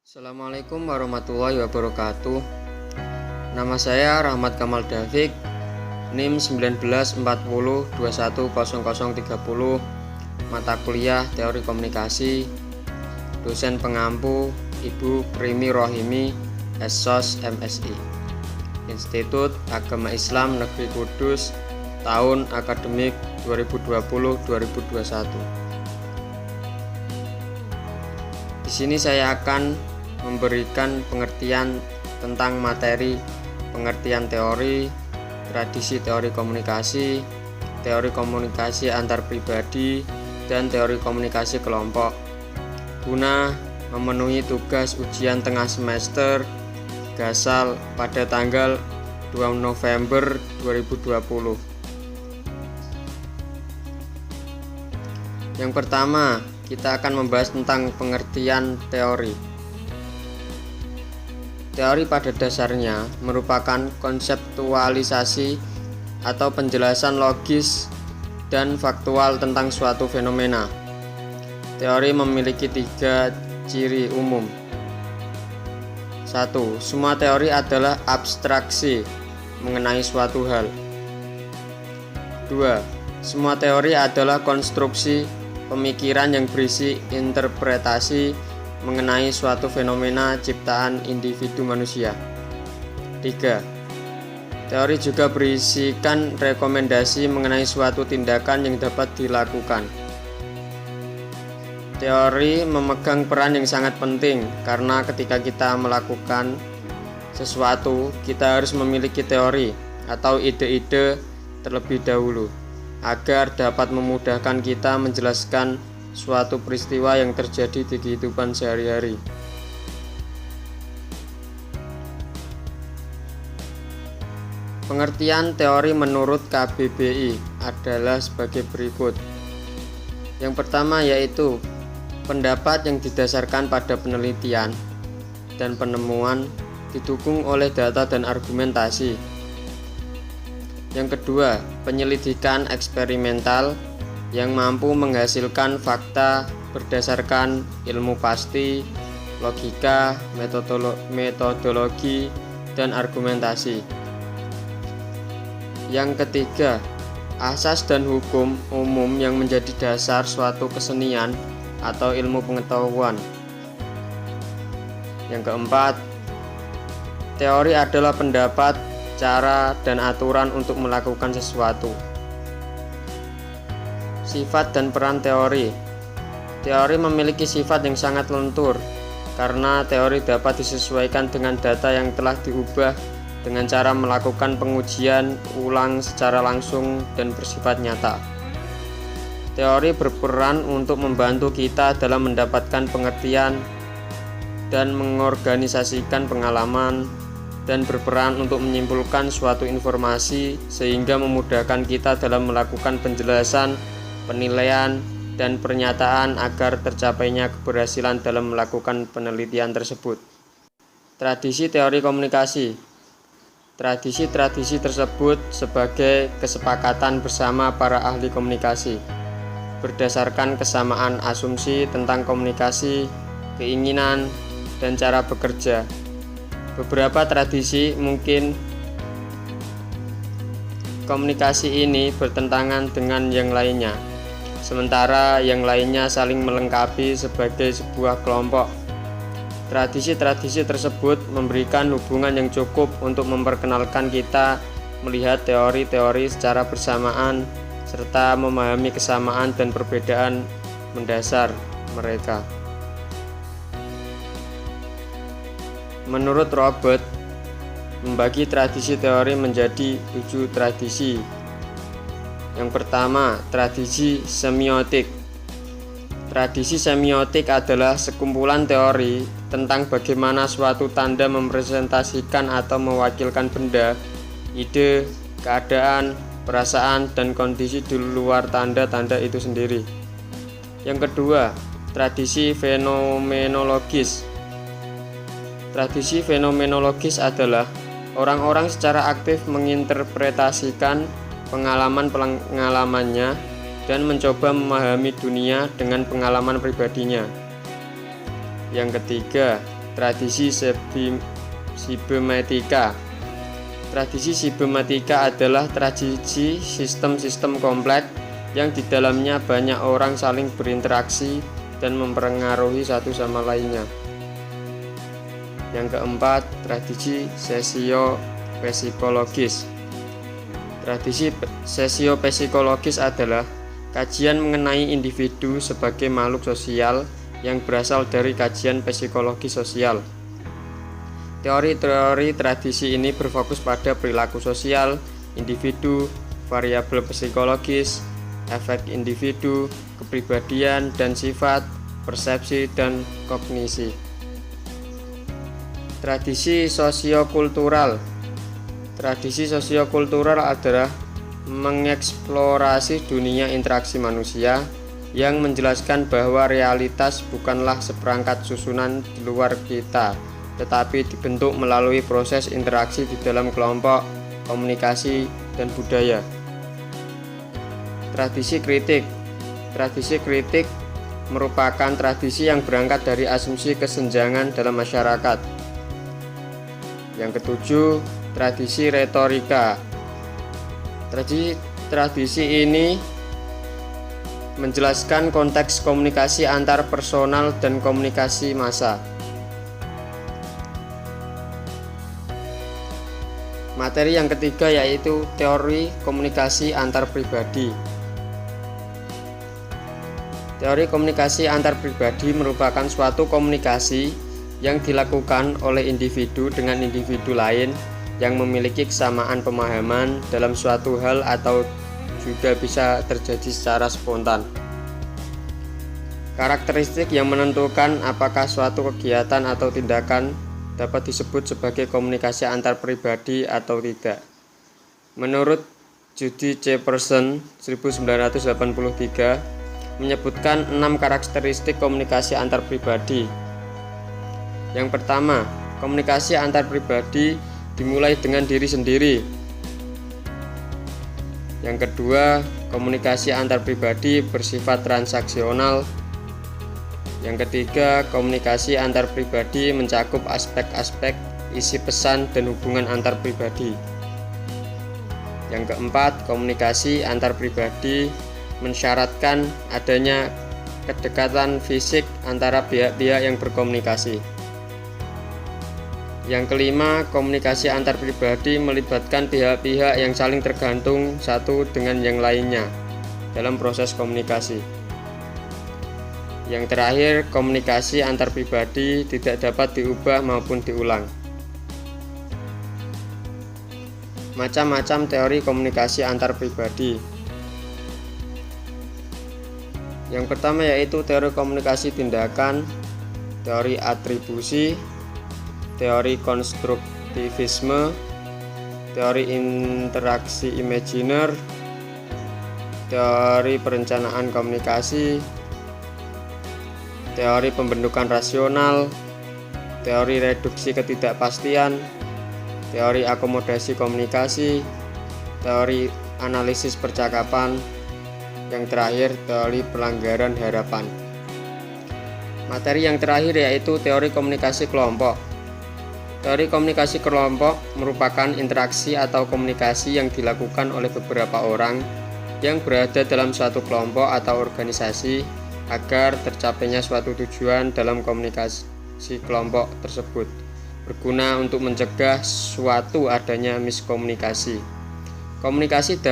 Assalamualaikum warahmatullahi wabarakatuh. Nama saya Rahmat Kamal Dafiq, NIM 1940210030, mata kuliah Teori Komunikasi, dosen pengampu Ibu Primi Rohimi, SSOS MSI, Institut Agama Islam Negeri Kudus, tahun akademik 2020-2021. Di sini saya akan memberikan pengertian tentang materi pengertian teori, tradisi teori komunikasi antar pribadi, dan teori komunikasi kelompok, guna memenuhi tugas ujian tengah semester Gasal pada tanggal 2 November 2020. Yang pertama, kita akan membahas tentang pengertian teori. Teori pada dasarnya merupakan konseptualisasi atau penjelasan logis dan faktual tentang suatu fenomena. Teori memiliki 3 ciri umum. 1. Semua teori adalah abstraksi mengenai suatu hal. 2. Semua teori adalah konstruksi pemikiran yang berisi interpretasi mengenai suatu fenomena ciptaan individu manusia. 3. Teori juga berisikan rekomendasi mengenai suatu tindakan yang dapat dilakukan. Teori memegang peran yang sangat penting karena ketika kita melakukan sesuatu, kita harus memiliki teori atau ide-ide terlebih dahulu agar dapat memudahkan kita menjelaskan suatu peristiwa yang terjadi di kehidupan sehari-hari. Pengertian teori menurut KBBI adalah sebagai berikut. Yang pertama yaitu pendapat yang didasarkan pada penelitian dan penemuan didukung oleh data dan argumentasi. Yang kedua, penyelidikan eksperimental yang mampu menghasilkan fakta berdasarkan ilmu pasti, logika, metodologi, dan argumentasi. Yang ketiga, asas dan hukum umum yang menjadi dasar suatu kesenian atau ilmu pengetahuan. Yang keempat, teori adalah pendapat, cara, dan aturan untuk melakukan sesuatu. Sifat dan peran teori. Teori memiliki sifat yang sangat lentur karena teori dapat disesuaikan dengan data yang telah diubah dengan cara melakukan pengujian ulang secara langsung dan bersifat nyata. Teori berperan untuk membantu kita dalam mendapatkan pengertian dan mengorganisasikan pengalaman, dan berperan untuk menyimpulkan suatu informasi sehingga memudahkan kita dalam melakukan penjelasan, penilaian, dan pernyataan agar tercapainya keberhasilan dalam melakukan penelitian tersebut. Tradisi teori komunikasi. Tradisi tersebut sebagai kesepakatan bersama para ahli komunikasi berdasarkan kesamaan asumsi tentang komunikasi, keinginan, dan cara bekerja. Beberapa tradisi mungkin komunikasi ini bertentangan dengan yang lainnya, sementara yang lainnya saling melengkapi sebagai sebuah kelompok. Tradisi tersebut memberikan hubungan yang cukup untuk memperkenalkan kita melihat teori-teori secara bersamaan serta memahami kesamaan dan perbedaan mendasar mereka. Menurut Robert, membagi tradisi teori menjadi 7 tradisi. Yang pertama, tradisi semiotik. Tradisi semiotik adalah sekumpulan teori tentang bagaimana suatu tanda merepresentasikan atau mewakilkan benda, ide, keadaan, perasaan, dan kondisi di luar tanda-tanda itu sendiri. Yang kedua, tradisi fenomenologis. Tradisi fenomenologis adalah orang-orang secara aktif menginterpretasikan pengalamannya dan mencoba memahami dunia dengan pengalaman pribadinya. Yang ketiga, tradisi sibernetika. Tradisi sibernetika adalah tradisi sistem-sistem kompleks yang di dalamnya banyak orang saling berinteraksi dan mempengaruhi satu sama lainnya. Yang keempat, tradisi sosio-psikologis. Tradisi sosio-psikologis adalah kajian mengenai individu sebagai makhluk sosial yang berasal dari kajian psikologi sosial. Teori-teori tradisi ini berfokus pada perilaku sosial individu, variabel psikologis, efek individu, kepribadian dan sifat, persepsi dan kognisi. Tradisi sosiokultural. Tradisi sosiokultural adalah mengeksplorasi dunia interaksi manusia yang menjelaskan bahwa realitas bukanlah seperangkat susunan di luar kita, tetapi dibentuk melalui proses interaksi di dalam kelompok, komunikasi, dan budaya. Tradisi kritik. Tradisi kritik merupakan tradisi yang berangkat dari asumsi kesenjangan dalam masyarakat. Yang ketujuh, tradisi retorika. Tradisi ini menjelaskan konteks komunikasi antar personal dan komunikasi massa. Materi yang ketiga yaitu teori komunikasi antar pribadi. Teori komunikasi antar pribadi merupakan suatu komunikasi yang dilakukan oleh individu dengan individu lain yang memiliki kesamaan pemahaman dalam suatu hal atau juga bisa terjadi secara spontan. Karakteristik yang menentukan apakah suatu kegiatan atau tindakan dapat disebut sebagai komunikasi antar pribadi atau tidak. Menurut Judy C. Pearson 1983 menyebutkan 6 karakteristik komunikasi antar pribadi. Yang pertama, komunikasi antar pribadi dimulai dengan diri sendiri. Yang kedua, komunikasi antar pribadi bersifat transaksional. Yang ketiga, komunikasi antar pribadi mencakup aspek-aspek isi pesan dan hubungan antar pribadi. Yang keempat, komunikasi antar pribadi mensyaratkan adanya kedekatan fisik antara pihak-pihak yang berkomunikasi. Yang kelima, komunikasi antar pribadi melibatkan pihak-pihak yang saling tergantung satu dengan yang lainnya dalam proses komunikasi. Yang terakhir, komunikasi antar pribadi tidak dapat diubah maupun diulang. Macam-macam teori komunikasi antar pribadi. Yang pertama yaitu teori komunikasi tindakan, teori atribusi, teori konstruktivisme, teori interaksi imajiner, teori perencanaan komunikasi, teori pembentukan rasional, teori reduksi ketidakpastian, teori akomodasi komunikasi, teori analisis percakapan, yang terakhir teori pelanggaran harapan. Materi yang terakhir yaitu teori komunikasi kelompok. Teori komunikasi kelompok merupakan interaksi atau komunikasi yang dilakukan oleh beberapa orang yang berada dalam suatu kelompok atau organisasi agar tercapainya suatu tujuan dalam komunikasi kelompok tersebut, berguna untuk mencegah suatu adanya miskomunikasi. Komunikasi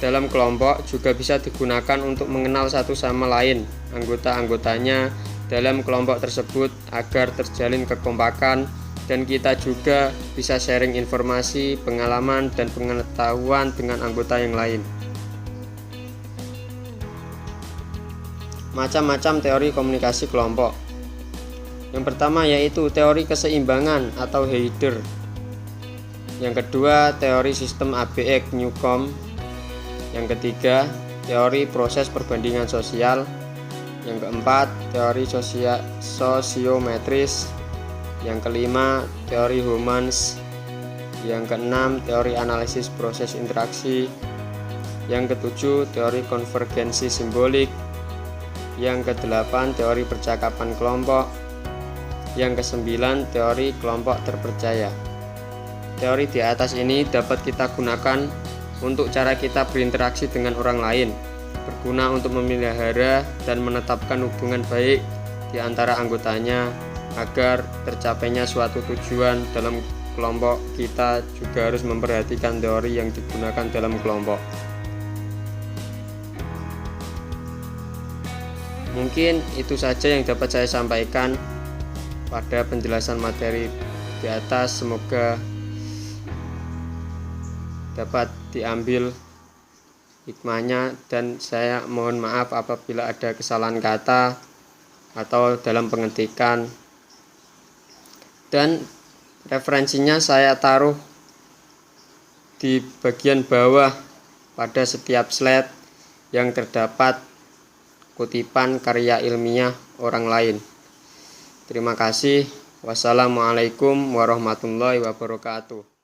dalam kelompok juga bisa digunakan untuk mengenal satu sama lain anggota-anggotanya dalam kelompok tersebut agar terjalin kekompakan, dan kita juga bisa sharing informasi, pengalaman, dan pengetahuan dengan anggota yang lain. Macam-macam teori komunikasi kelompok. Yang pertama yaitu teori keseimbangan atau Heider. Yang kedua, teori sistem ABX Newcomb. Yang ketiga, teori proses perbandingan sosial. Yang keempat, teori sosiometris. Yang kelima, teori Homans. Yang keenam, teori analisis proses interaksi. Yang ketujuh, teori konvergensi simbolik. Yang kedelapan, teori percakapan kelompok. Yang kesembilan, teori kelompok terpercaya. Teori di atas ini dapat kita gunakan untuk cara kita berinteraksi dengan orang lain, berguna untuk memelihara dan menetapkan hubungan baik di antara anggotanya agar tercapainya suatu tujuan dalam kelompok. Kita juga harus memperhatikan teori yang digunakan dalam kelompok. Mungkin itu saja yang dapat saya sampaikan pada penjelasan materi di atas. Semoga dapat diambil hikmahnya, dan saya mohon maaf apabila ada kesalahan kata atau dalam pengetikan. Dan referensinya saya taruh di bagian bawah pada setiap slide yang terdapat kutipan karya ilmiah orang lain. Terima kasih. Wassalamualaikum warahmatullahi wabarakatuh.